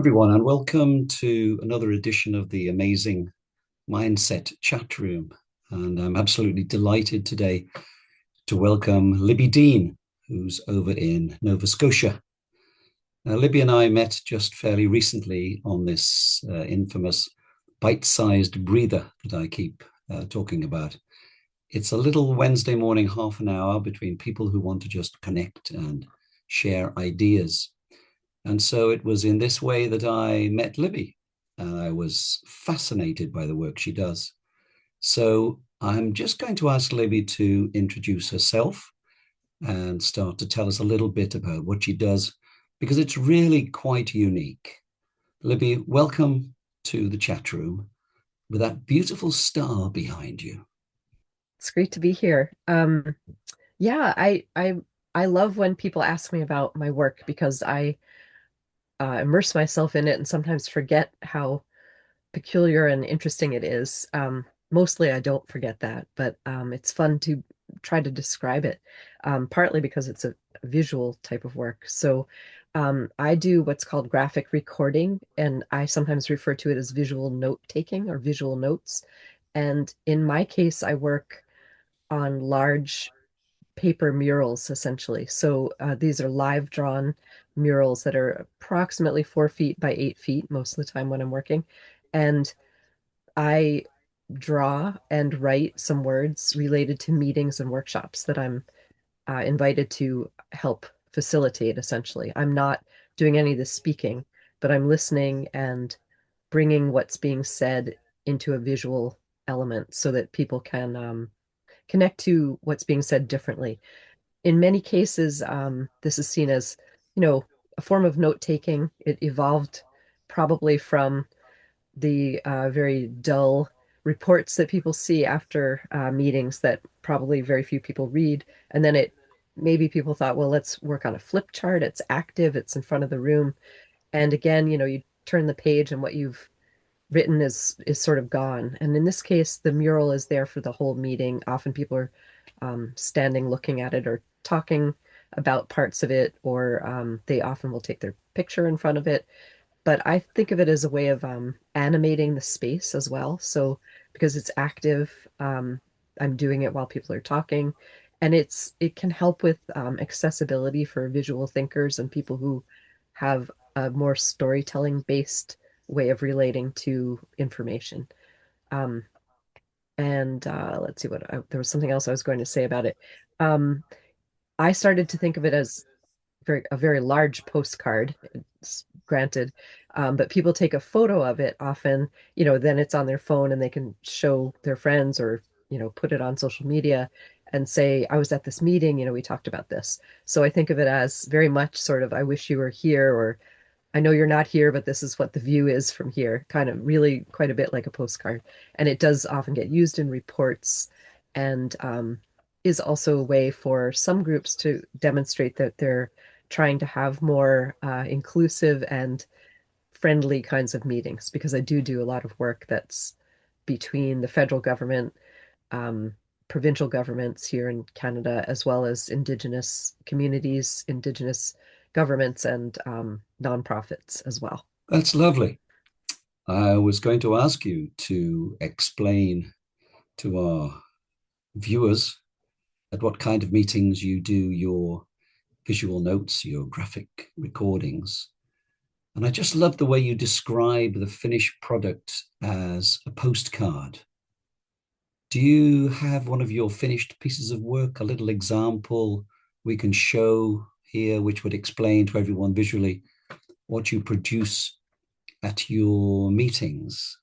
everyone, and welcome to another edition of the amazing Mindset Chat Room. And I'm absolutely delighted today to welcome Libby Dean, who's over in Nova Scotia. Now, Libby and I met just fairly recently on this infamous bite-sized breather that I keep talking about. It's a little Wednesday morning, half an hour between people who want to just connect and share ideas. And so it was in this way that I met Libby, and I was fascinated by the work she does. So I'm just going to ask Libby to introduce herself and start to tell us a little bit about what she does, because it's really quite unique. Libby, welcome to the chat room with that beautiful star behind you. It's great to be here. Yeah, I love when people ask me about my work because I immerse myself in it and sometimes forget how peculiar and interesting it is. Mostly I don't forget that, but it's fun to try to describe it, partly because it's a visual type of work. So I do what's called graphic recording, and I sometimes refer to it as visual note taking or visual notes. And in my case, I work on large paper murals, essentially. So these are live drawn murals that are approximately 4 feet by 8 feet most of the time when I'm working. And I draw and write some words related to meetings and workshops that I'm invited to help facilitate, essentially. I'm not doing any of the speaking, but I'm listening and bringing what's being said into a visual element so that people can connect to what's being said differently. In many cases, this is seen as, a form of note taking. It evolved probably from the very dull reports that people see after meetings that probably very few people read. And then maybe people thought, well, let's work on a flip chart. It's active, it's in front of the room. And again, you turn the page and what you've written is sort of gone. And in this case, the mural is there for the whole meeting. Often people are standing looking at it or talking about parts of it, or they often will take their picture in front of it. But I think of it as a way of animating the space as well. So because it's active, I'm doing it while people are talking, and it can help with accessibility for visual thinkers and people who have a more storytelling based way of relating to information. Um, and let's see there was something else I was going to say about it. Um, I started to think of it as a very large postcard, it's granted, but people take a photo of it often, then it's on their phone and they can show their friends or, put it on social media and say, I was at this meeting, we talked about this. So I think of it as very much sort of, I wish you were here, or I know you're not here, but this is what the view is from here, kind of really quite a bit like a postcard. And it does often get used in reports and is also a way for some groups to demonstrate that they're trying to have more inclusive and friendly kinds of meetings, because I do a lot of work that's between the federal government, um, provincial governments here in Canada, as well as Indigenous communities, Indigenous governments, and nonprofits as well. That's lovely. I was going to ask you to explain to our viewers at what kind of meetings you do your visual notes, your graphic recordings. And I just love the way you describe the finished product as a postcard. Do you have one of your finished pieces of work, a little example we can show here, which would explain to everyone visually what you produce at your meetings?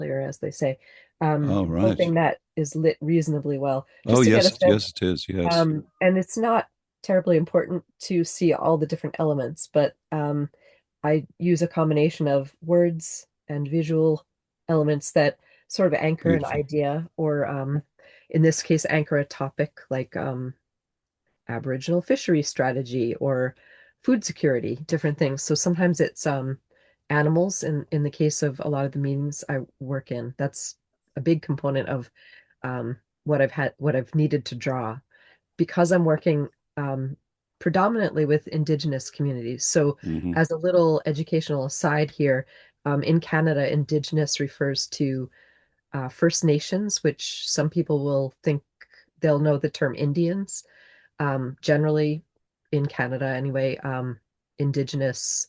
As they say, Oh, right. something that is lit reasonably well, Oh, just to get a yes, sense. yes, it is. Yes. And it's not terribly important to see all the different elements, but I use a combination of words and visual elements that sort of anchor an Beautiful. idea, or in this case, anchor a topic like Aboriginal fishery strategy or food security, different things. So sometimes it's animals. In the case of a lot of the meetings I work in, that's a big component of what I've needed to draw, because I'm working predominantly with Indigenous communities. So as a little educational aside here, in Canada, Indigenous refers to First Nations, which some people will think they'll know the term Indians. Generally, in Canada anyway, Indigenous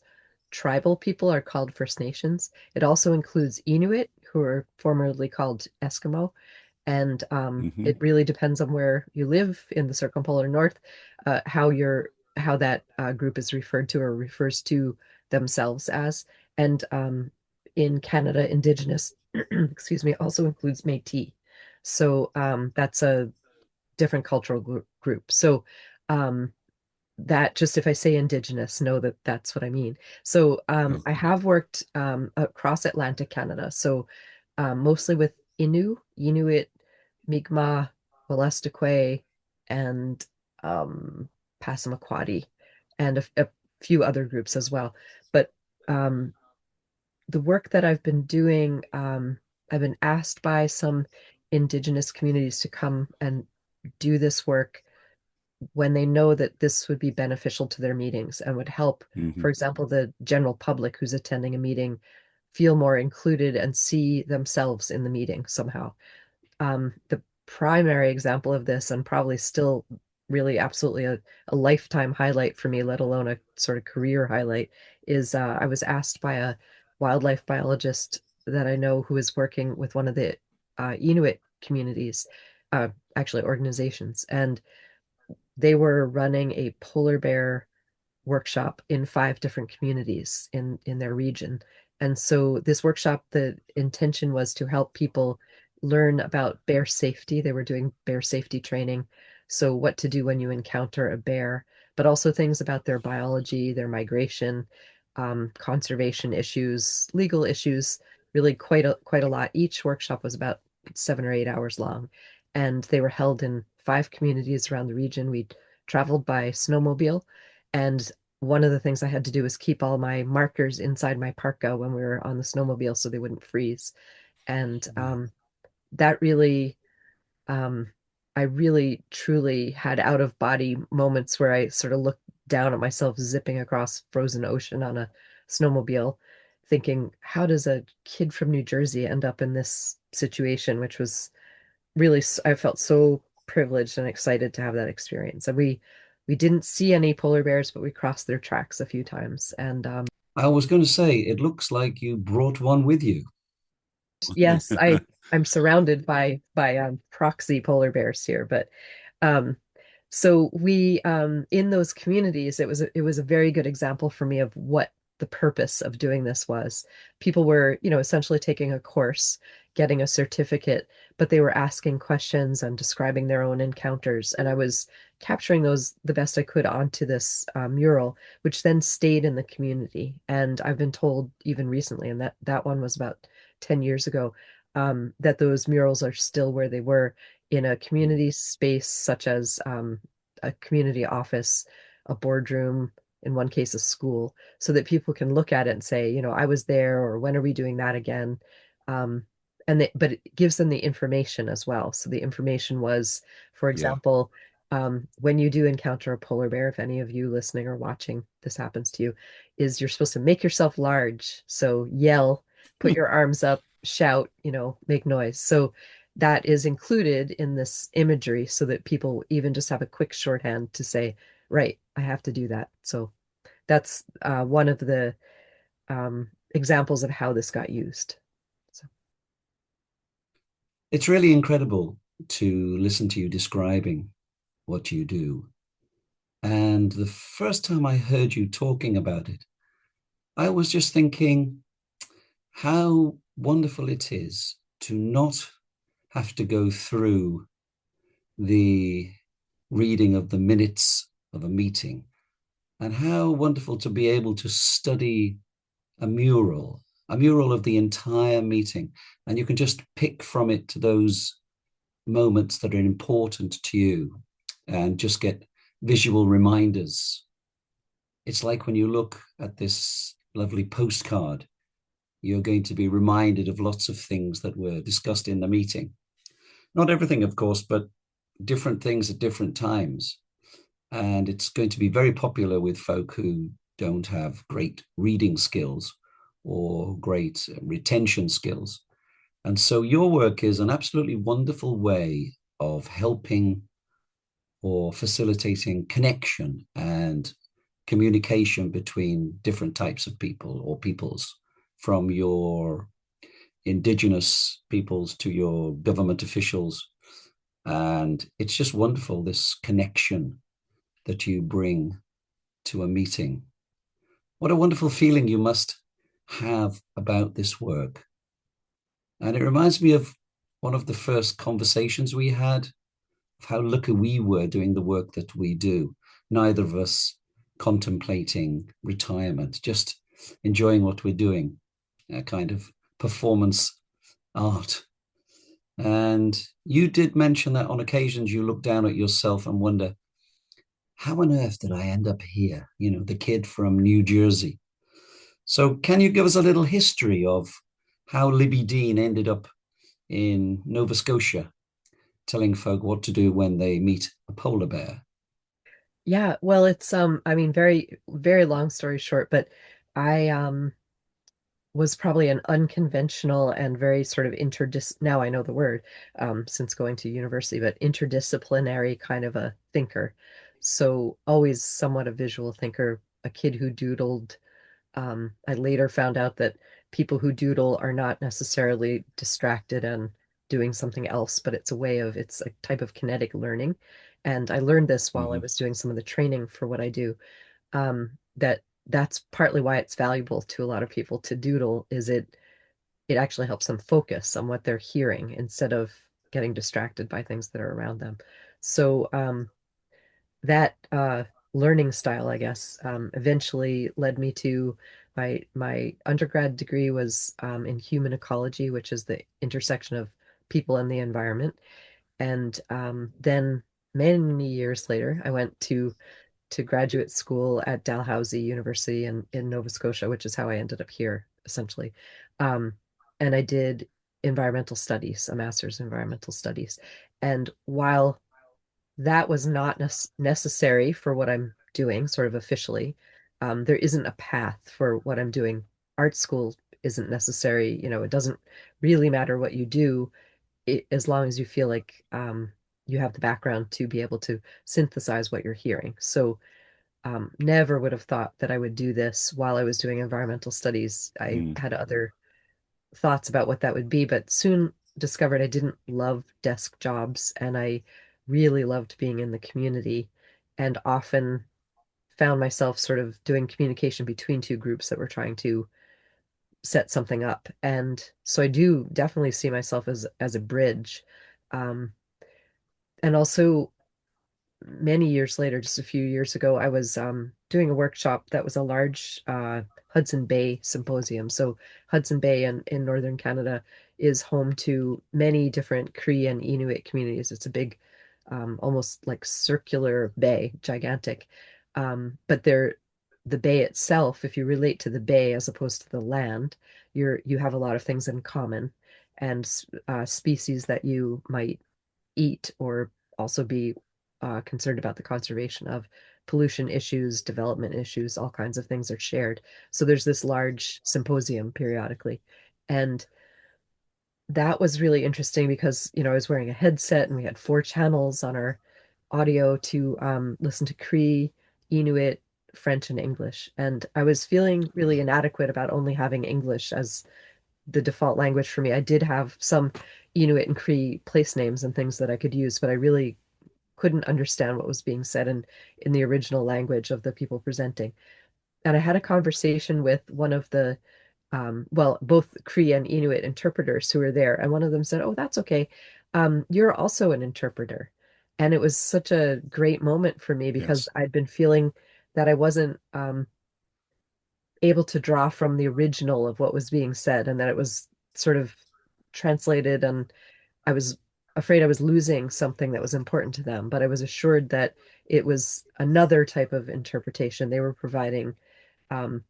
tribal people are called First Nations. It also includes Inuit, who are formerly called Eskimo. And it really depends on where you live in the circumpolar north, how that group is referred to or refers to themselves as. And in Canada, Indigenous, excuse me, also includes Métis. So that's a different cultural group. So that just if I say Indigenous, know that that's what I mean. So I have worked across Atlantic Canada. So mostly with Inuit, Mi'kmaq, Wolastoqey, and Passamaquoddy, and a few other groups as well. But the work that I've been doing, I've been asked by some Indigenous communities to come and do this work when they know that this would be beneficial to their meetings and would help, for example, the general public who's attending a meeting feel more included and see themselves in the meeting somehow. The primary example of this, and probably still really absolutely a lifetime highlight for me, let alone a sort of career highlight, is I was asked by a wildlife biologist that I know who is working with one of the Inuit communities, actually organizations, and they were running a polar bear workshop in 5 different communities in their region. And so this workshop, the intention was to help people learn about bear safety. They were doing bear safety training. So what to do when you encounter a bear, but also things about their biology, their migration, conservation issues, legal issues, really quite a lot. Each workshop was about 7 or 8 hours long, and they were held in 5 communities around the region. We traveled by snowmobile, and one of the things I had to do was keep all my markers inside my parka when we were on the snowmobile so they wouldn't freeze. And that really, um, I really truly had out of body moments where I sort of looked down at myself zipping across frozen ocean on a snowmobile, thinking, how does a kid from New Jersey end up in this situation? Which was really, I felt so privileged and excited to have that experience. And we didn't see any polar bears, but we crossed their tracks a few times. And I was going to say, it looks like you brought one with you. yes, I'm surrounded by proxy polar bears here, but um, so we in those communities, it was a very good example for me of what the purpose of doing this was. People were, essentially taking a course, getting a certificate, but they were asking questions and describing their own encounters, and I was capturing those the best I could onto this mural, which then stayed in the community. And I've been told even recently, and that one was about 10 years ago, that those murals are still where they were in a community space, such as a community office, a boardroom, in one case, a school, so that people can look at it and say, I was there, or when are we doing that again? Um, but it gives them the information as well. So the information was, for example, when you do encounter a polar bear, if any of you listening or watching this happens to you, is you're supposed to make yourself large. So yell, put your arms up, shout, make noise. So that is included in this imagery so that people even just have a quick shorthand to say, right, I have to do that. So that's one of the examples of how this got used. So. It's really incredible to listen to you describing what you do. And the first time I heard you talking about it, I was just thinking how wonderful it is to not have to go through the reading of the minutes of a meeting, and how wonderful to be able to study a mural of the entire meeting, and you can just pick from it those moments that are important to you and just get visual reminders. It's like when you look at this lovely postcard, you're going to be reminded of lots of things that were discussed in the meeting. Not everything, of course, but different things at different times. and it's going to be very popular with folk who don't have great reading skills or great retention skills. And so your work is an absolutely wonderful way of helping or facilitating connection and communication between different types of people or peoples, from your indigenous peoples to your government officials. And it's just wonderful, this connection that you bring to a meeting. What a wonderful feeling you must have about this work. And it reminds me of one of the first conversations we had, of how lucky we were doing the work that we do. Neither of us contemplating retirement, just enjoying what we're doing, a kind of performance art. And you did mention that on occasions you look down at yourself and wonder, how on earth did I end up here? You know, the kid from New Jersey. So can you give us a little history of how Libby Dean ended up in Nova Scotia, telling folk what to do when they meet a polar bear? Yeah, well, it's I mean, very, very long story short, but I was probably an unconventional and very sort of now I know the word, since going to university, but interdisciplinary kind of a thinker. So always somewhat a visual thinker, a kid who doodled. I later found out that people who doodle are not necessarily distracted and doing something else, but it's a type of kinetic learning. And I learned this while I Mhm. was doing some of the training for what I do. That's partly why it's valuable to a lot of people to doodle, is it actually helps them focus on what they're hearing instead of getting distracted by things that are around them. So that learning style, I guess, eventually led me to my undergrad degree was in human ecology, which is the intersection of people and the environment. And then many years later, I went to graduate school at Dalhousie University in Nova Scotia, which is how I ended up here, essentially. Um, and I did environmental studies, a master's in environmental studies. And while that was not necessary for what I'm doing, sort of officially, there isn't a path for what I'm doing. Art school isn't necessary. You know, it doesn't really matter what you do, as long as you feel like you have the background to be able to synthesize what you're hearing. So never would have thought that I would do this while I was doing environmental studies. I Mm. had other thoughts about what that would be, but soon discovered I didn't love desk jobs and I really loved being in the community, and often found myself sort of doing communication between two groups that were trying to set something up. And so I do definitely see myself as a bridge. Um, and also many years later, just a few years ago, I was doing a workshop that was a large Hudson Bay symposium. So Hudson Bay in northern Canada is home to many different Cree and Inuit communities. It's a big, almost like circular bay, gigantic. But the bay itself, if you relate to the bay as opposed to the land, you have a lot of things in common, and species that you might eat or also be concerned about the conservation of. Pollution issues, development issues, all kinds of things are shared. So there's this large symposium periodically. And that was really interesting because, you know, I was wearing a headset and we had 4 channels on our audio to listen to Cree, Inuit, French, and English. And I was feeling really inadequate about only having English as the default language for me. I did have some Inuit and Cree place names and things that I could use, but I really couldn't understand what was being said in the original language of the people presenting. And I had a conversation with one of the well, both Cree and Inuit interpreters who were there, and one of them said, "Oh, that's okay. You're also an interpreter." And it was such a great moment for me because Yes. I'd been feeling that I wasn't able to draw from the original of what was being said, and that it was sort of translated, and I was afraid I was losing something that was important to them, but I was assured that it was another type of interpretation. They were providing um,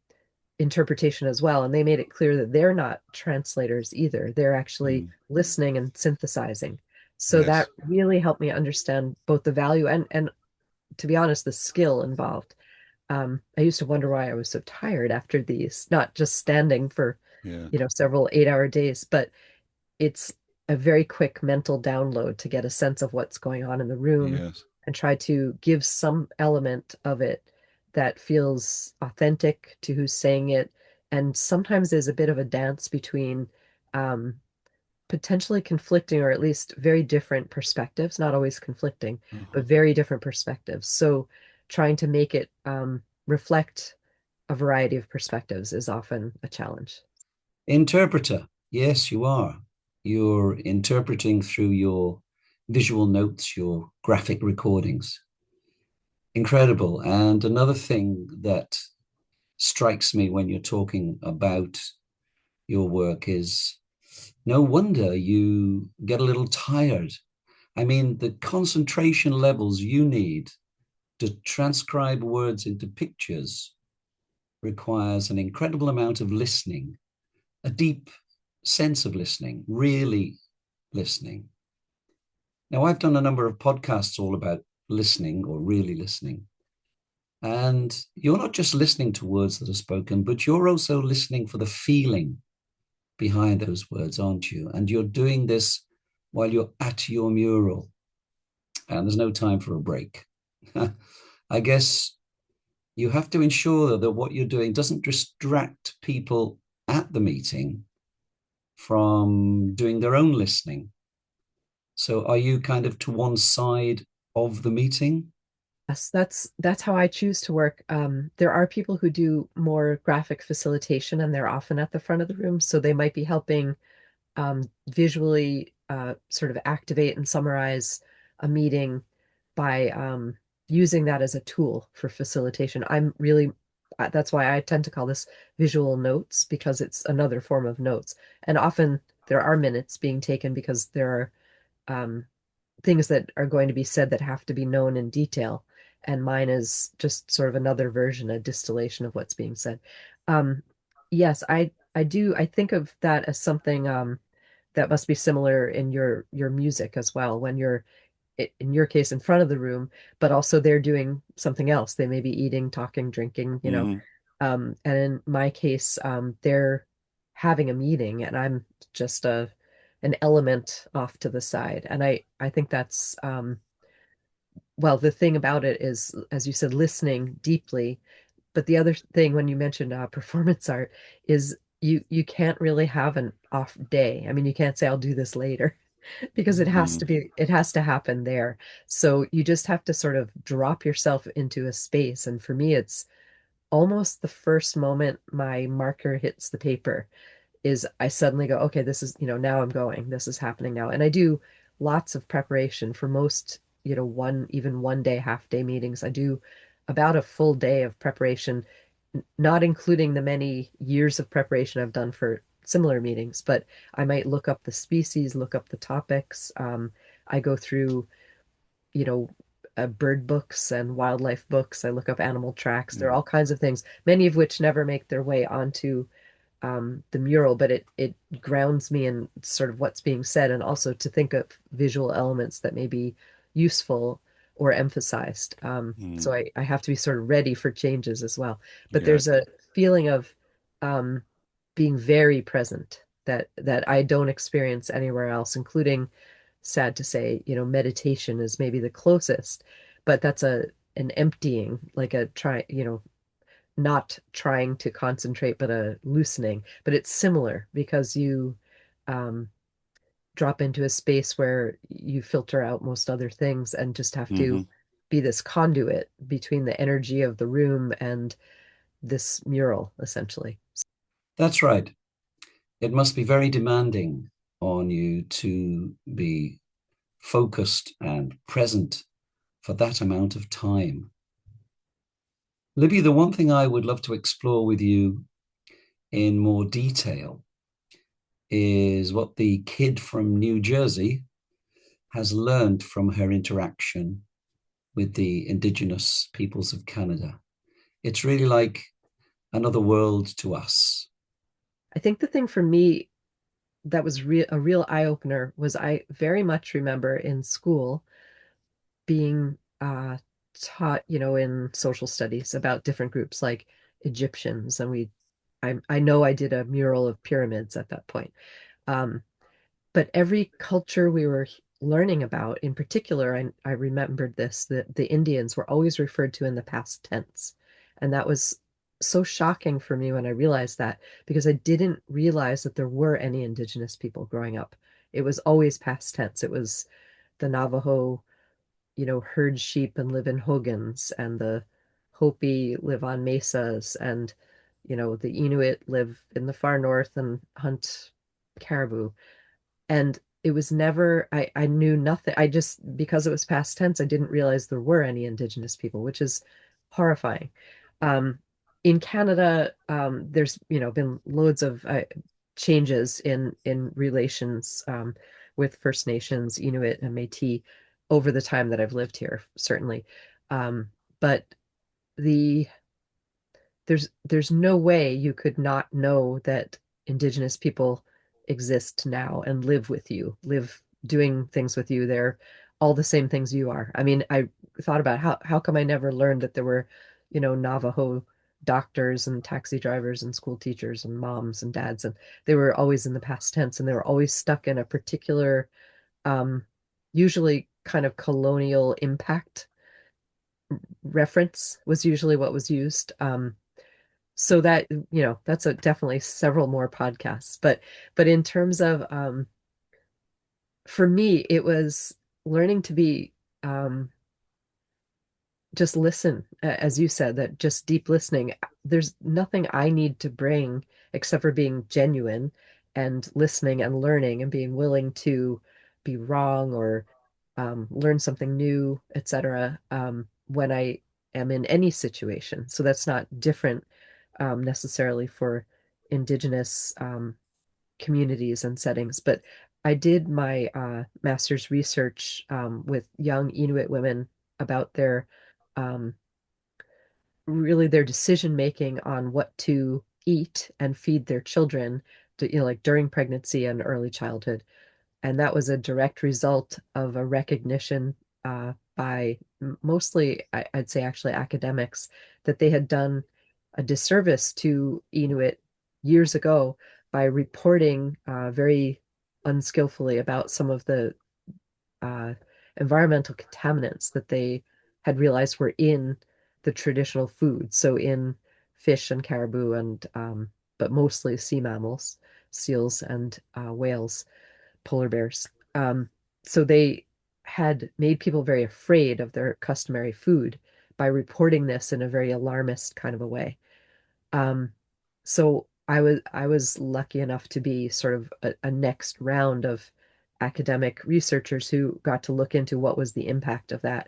interpretation as well, and they made it clear that they're not translators either. They're actually Mm. listening and synthesizing. So that Yes. really helped me understand both the value and to be honest, the skill involved. I used to wonder why I was so tired after these, not just standing for, Yeah. Several 8-hour days, but it's a very quick mental download to get a sense of what's going on in the room Yes. and try to give some element of it that feels authentic to who's saying it. And sometimes there's a bit of a dance between um, potentially conflicting or at least very different perspectives, not always conflicting, Uh-huh. but very different perspectives. So trying to make it reflect a variety of perspectives is often a challenge. Interpreter. Yes, you are. You're interpreting through your visual notes, your graphic recordings. Incredible. And another thing that strikes me when you're talking about your work is no wonder you get a little tired. I mean, the concentration levels you need to transcribe words into pictures requires an incredible amount of listening, a deep sense of listening, really listening. Now, I've done a number of podcasts all about listening or really listening. And you're not just listening to words that are spoken, but you're also listening for the feeling behind those words, aren't you? And you're doing this while you're at your mural, and there's no time for a break. I guess you have to ensure that what you're doing doesn't distract people at the meeting from doing their own listening. So are you kind of to one side of the meeting? Yes, that's how I choose to work. There are people who do more graphic facilitation, and they're often at the front of the room, so they might be helping visually sort of activate and summarize a meeting by using that as a tool for facilitation. I'm really, that's why I tend to call this visual notes because it's another form of notes. And often there are minutes being taken because there are things that are going to be said that have to be known in detail. And mine is just sort of another version, a distillation of what's being said. Um, yes, I do. I think of that as something that must be similar in your music as well when you're in your case in front of the room, but also they're doing something else. They may be eating, talking, drinking, Mm-hmm. and in my case they're having a meeting and I'm just a an element off to the side. And I think that's well, the thing about it is, as you said, listening deeply. But the other thing when you mentioned performance art is you can't really have an off day. I mean, you can't say I'll do this later because Mm-hmm. it has to happen there. So you just have to sort of drop yourself into a space. And for me, it's almost the first moment my marker hits the paper is I suddenly go, okay, this is, now I'm going, this is happening now. And I do lots of preparation for most, even 1 day, half day meetings. I do about a full day of preparation, not including the many years of preparation I've done for similar meetings, but I might look up the species, look up the topics. I go through, you know, bird books and wildlife books. I look up animal tracks. There are Yeah. all kinds of things, many of which never make their way onto the mural, but it grounds me in sort of what's being said, and also to think of visual elements that may be useful or emphasized. Mm. So I have to be sort of ready for changes as well. But Yeah. there's a feeling of um, being very present that I don't experience anywhere else, including, sad to say, meditation is maybe the closest, but that's a an emptying, like a try, not trying to concentrate, but a loosening. But it's similar because you um, drop into a space where you filter out most other things and just have Mm-hmm. to be this conduit between the energy of the room and this mural, essentially. That's right. It must be very demanding on you to be focused and present for that amount of time. Libby, the one thing I would love to explore with you in more detail is what the kid from New Jersey has learned from her interaction with the Indigenous peoples of Canada. It's really like another world to us. I think the thing for me that was a real eye opener was I very much remember in school being taught, in social studies about different groups like Egyptians, and I know I did a mural of pyramids at that point. Um, but every culture we were learning about, in particular, I remembered this, that the Indians were always referred to in the past tense. And that was so shocking for me when I realized that, because I didn't realize that there were any indigenous people growing up. It was always past tense. It was the Navajo, herd sheep and live in hogans, and the Hopi live on mesas, and, the Inuit live in the far north and hunt caribou. And it was never, I knew nothing. I just, because it was past tense, I didn't realize there were any indigenous people, which is horrifying. Um, in Canada, there's, been loads of changes in relations with First Nations, Inuit, and Métis over the time that I've lived here, certainly. But the there's no way you could not know that indigenous people exist now and live with you, live doing things with you. They're all the same things you are. I mean, I thought about how come I never learned that there were, Navajo doctors and taxi drivers and school teachers and moms and dads, and they were always in the past tense, and they were always stuck in a particular, um, usually kind of colonial impact reference was usually what was used. So that, that's definitely several more podcasts, but in terms of, for me, it was learning to be, just listen, as you said, that just deep listening. There's nothing I need to bring except for being genuine and listening and learning and being willing to be wrong, or learn something new, etc. When I am in any situation. So that's not different, necessarily for Indigenous communities and settings. But I did my master's research with young Inuit women about um, really their decision making on what to eat and feed their children, like during pregnancy and early childhood. And that was a direct result of a recognition by mostly, I'd say actually academics, that they had done a disservice to Inuit years ago by reporting very unskillfully about some of the uh, environmental contaminants that they had realized were in the traditional food. So in fish and caribou, and but mostly sea mammals, seals and whales, polar bears. So they had made people very afraid of their customary food by reporting this in a very alarmist kind of a way. Um, so I was lucky enough to be sort of a next round of academic researchers who got to look into what was the impact of that,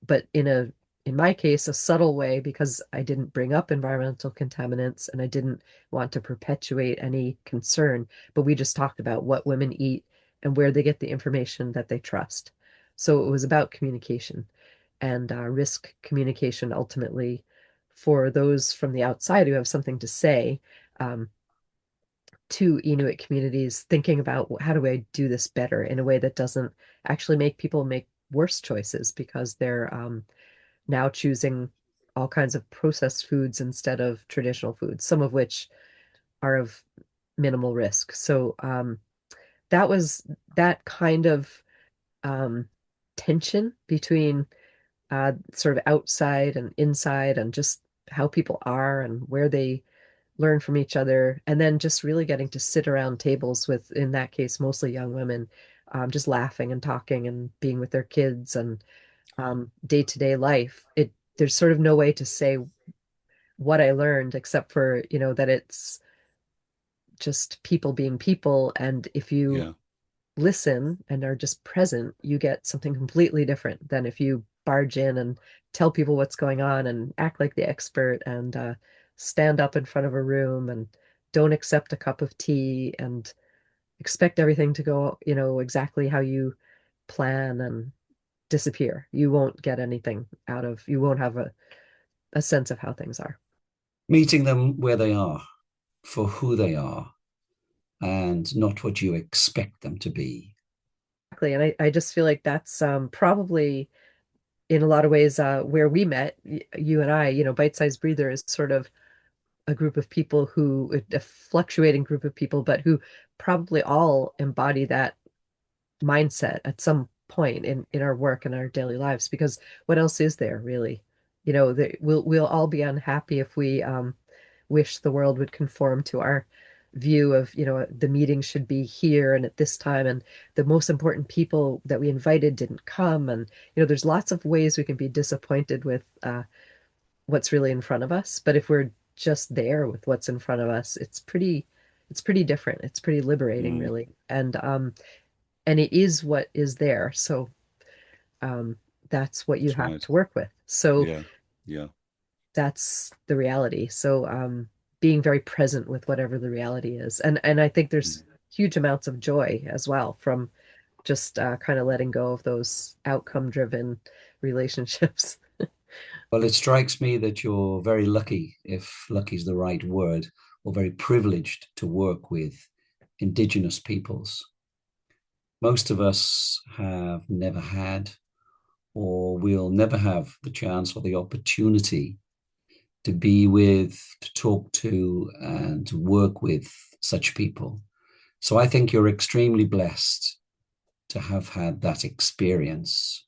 but in my case, a subtle way, because I didn't bring up environmental contaminants and I didn't want to perpetuate any concern, but we just talked about what women eat and where they get the information that they trust. So it was about communication and risk communication ultimately for those from the outside who have something to say, um, to Inuit communities, thinking about how do I do this better in a way that doesn't actually make people make worse choices because they're now choosing all kinds of processed foods instead of traditional foods, some of which are of minimal risk. So that was that kind of um, tension between sort of outside and inside, and just how people are and where they learn from each other, and then just really getting to sit around tables with, in that case, mostly young women, just laughing and talking and being with their kids and day-to-day life. There's sort of no way to say what I learned except for, that it's just people being people. And if you Yeah. listen and are just present, you get something completely different than if you barge in and tell people what's going on and act like the expert and stand up in front of a room and don't accept a cup of tea and expect everything to go, exactly how you plan, and disappear. You won't get anything you won't have a sense of how things are. Meeting them where they are, for who they are, and not what you expect them to be. Exactly. And I just feel like that's probably in a lot of ways, where we met, you and I, Bite Size Breather is sort of a group of people a fluctuating group of people, but who probably all embody that mindset at some point in our work and our daily lives, because what else is there really? We'll all be unhappy if we wish the world would conform to our view of, the meeting should be here and at this time, and the most important people that we invited didn't come. And, there's lots of ways we can be disappointed with what's really in front of us. But if we're just there with what's in front of us, it's pretty different. It's pretty liberating, really. And it is what is there. So that's what you That's have right. to work with. So Yeah. Yeah. that's the reality. So being very present with whatever the reality is. And I think there's huge amounts of joy as well from just kind of letting go of those outcome driven relationships. Well, it strikes me that you're very lucky, if lucky is the right word, or very privileged to work with Indigenous peoples. Most of us have never had, or will never have the chance or the opportunity to be with, to talk to, and to work with such people. So I think you're extremely blessed to have had that experience.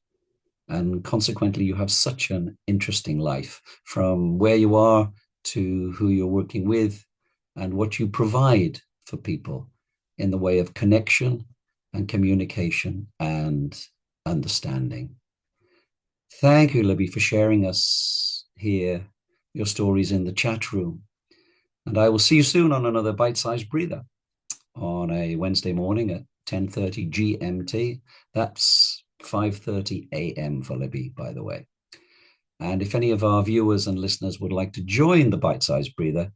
And consequently, you have such an interesting life from where you are to who you're working with and what you provide for people in the way of connection and communication and understanding. Thank you, Libby, for sharing us here, your stories in the chat room. And I will see you soon on another bite-sized breather on a Wednesday morning at 10:30 GMT. That's 5:30 a.m. for Libby, by the way. And if any of our viewers and listeners would like to join the bite-sized breather,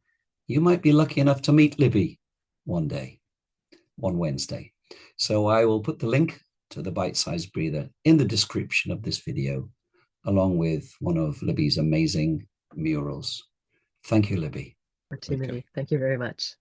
you might be lucky enough to meet Libby one day, one Wednesday. So I will put the link to the bite-sized breather in the description of this video, along with one of Libby's amazing murals. Thank you, Libby. Opportunity. Thank you very much.